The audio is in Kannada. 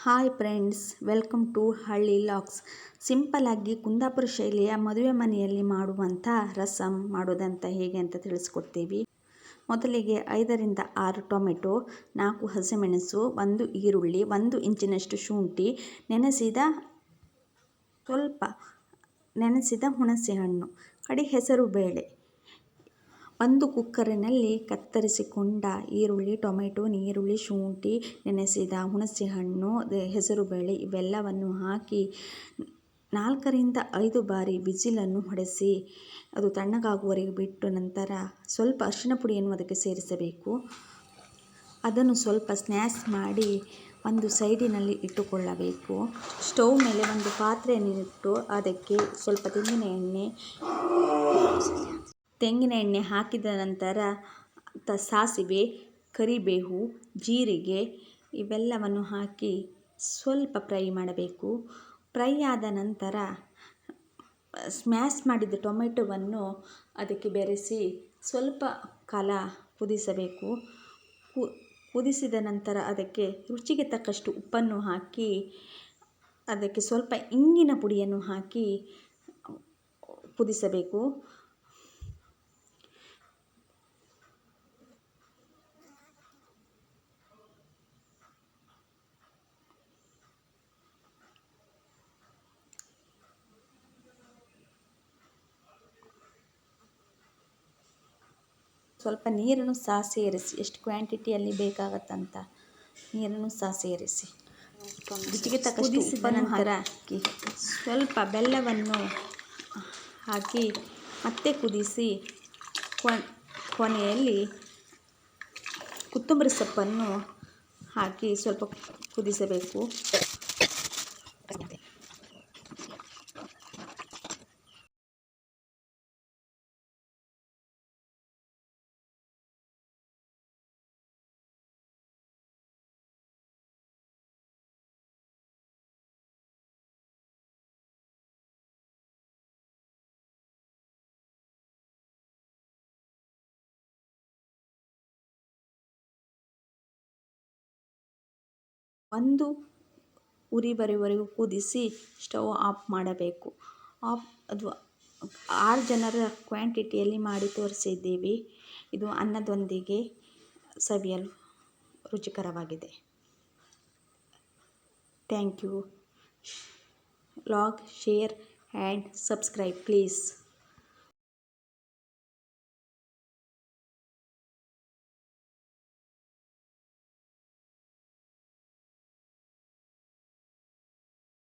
ಹಾಯ್ ಫ್ರೆಂಡ್ಸ್, ವೆಲ್ಕಮ್ ಟು ಹಳ್ಳಿ ಲಾಗ್ಸ್. ಸಿಂಪಲ್ಲಾಗಿ ಕುಂದಾಪುರ ಶೈಲಿಯ ಮದುವೆ ಮನೆಯಲ್ಲಿ ಮಾಡುವಂಥ ರಸಮ್ ಮಾಡೋದಂತ ಹೇಗೆ ಅಂತ ತಿಳಿಸ್ಕೊಡ್ತೀವಿ. ಮೊದಲಿಗೆ 5ರಿಂದ 6 ಟೊಮೆಟೊ, 4 ಹಸಿಮೆಣಸು, 1 ಈರುಳ್ಳಿ, 1 ಇಂಚಿನಷ್ಟು ಶುಂಠಿ, ಸ್ವಲ್ಪ ನೆನೆಸಿದ ಹುಣಸೆಹಣ್ಣು, ಹೆಸರುಬೇಳೆ. ಒಂದು ಕುಕ್ಕರಿನಲ್ಲಿ ಕತ್ತರಿಸಿಕೊಂಡ ಈರುಳ್ಳಿ, ಟೊಮೆಟೊ, ನೀರುಳ್ಳಿ, ಶುಂಠಿ, ನೆನೆಸಿದ ಹುಣಸೆಹಣ್ಣು, ಹೆಸರುಬೇಳೆ ಇವೆಲ್ಲವನ್ನು ಹಾಕಿ 4ರಿಂದ 5 ಬಾರಿ ವಿಜಿಲನ್ನು ಹೊಡೆಸಿ ಅದು ತಣ್ಣಗಾಗುವವರೆಗೆ ಬಿಟ್ಟು ನಂತರ ಸ್ವಲ್ಪ ಅರಿಶಿನ ಪುಡಿಯನ್ನು ಅದಕ್ಕೆ ಸೇರಿಸಬೇಕು. ಅದನ್ನು ಸ್ವಲ್ಪ ಸ್ನ್ಯಾಶ್ ಮಾಡಿ ಒಂದು ಸೈಡಿನಲ್ಲಿ ಇಟ್ಟುಕೊಳ್ಳಬೇಕು. ಸ್ಟವ್ ಮೇಲೆ ಒಂದು ಪಾತ್ರೆಯನ್ನಿಟ್ಟು ಅದಕ್ಕೆ ಸ್ವಲ್ಪ ತೆಂಗಿನ ಎಣ್ಣೆ ಹಾಕಿದ ನಂತರ ಸಾಸಿವೆ, ಕರಿಬೇವು, ಜೀರಿಗೆ ಇವೆಲ್ಲವನ್ನು ಹಾಕಿ ಸ್ವಲ್ಪ ಫ್ರೈ ಮಾಡಬೇಕು. ಫ್ರೈ ಆದ ನಂತರ ಸ್ಮ್ಯಾಶ್ ಮಾಡಿದ ಟೊಮೆಟೊವನ್ನು ಅದಕ್ಕೆ ಬೆರೆಸಿ ಸ್ವಲ್ಪ ಕಾಲ ಕುದಿಸಬೇಕು. ಕುದಿಸಿದ ನಂತರ ಅದಕ್ಕೆ ರುಚಿಗೆ ತಕ್ಕಷ್ಟು ಉಪ್ಪನ್ನು ಹಾಕಿ ಅದಕ್ಕೆ ಸ್ವಲ್ಪ ಇಂಗಿನ ಪುಡಿಯನ್ನು ಹಾಕಿ ಕುದಿಸಬೇಕು. ಸ್ವಲ್ಪ ನೀರನ್ನು ಸಹ ಸೇರಿಸಿ, ಎಷ್ಟು ಕ್ವಾಂಟಿಟಿಯಲ್ಲಿ ಬೇಕಾಗತ್ತಂತ ನೀರನ್ನು ಸಹ ಸೇರಿಸಿ ರುಚಿಗೆ ತಕ್ಕಷ್ಟು ಉಪ್ಪನ್ನು ಹಾಕಿ ಸ್ವಲ್ಪ ಬೆಲ್ಲವನ್ನು ಹಾಕಿ ಮತ್ತೆ ಕುದಿಸಿ ಕೊನೆಯಲ್ಲಿ ಕೊತ್ತಂಬರಿ ಸೊಪ್ಪನ್ನು ಹಾಕಿ ಸ್ವಲ್ಪ ಕುದಿಸಬೇಕು. ಒಂದು ಉರಿ ಬರುವವರೆಗೂ ಕುದಿಸಿ ಸ್ಟವ್ ಆಫ್ ಮಾಡಬೇಕು. ಅದು 6 ಜನರ ಕ್ವಾಂಟಿಟಿಯಲ್ಲಿ ಮಾಡಿ ತೋರಿಸಿದ್ದೀವಿ. ಇದು ಅನ್ನದೊಂದಿಗೆ ಸವಿಯಲು ರುಚಿಕರವಾಗಿದೆ. Thank you. Log, share and subscribe please.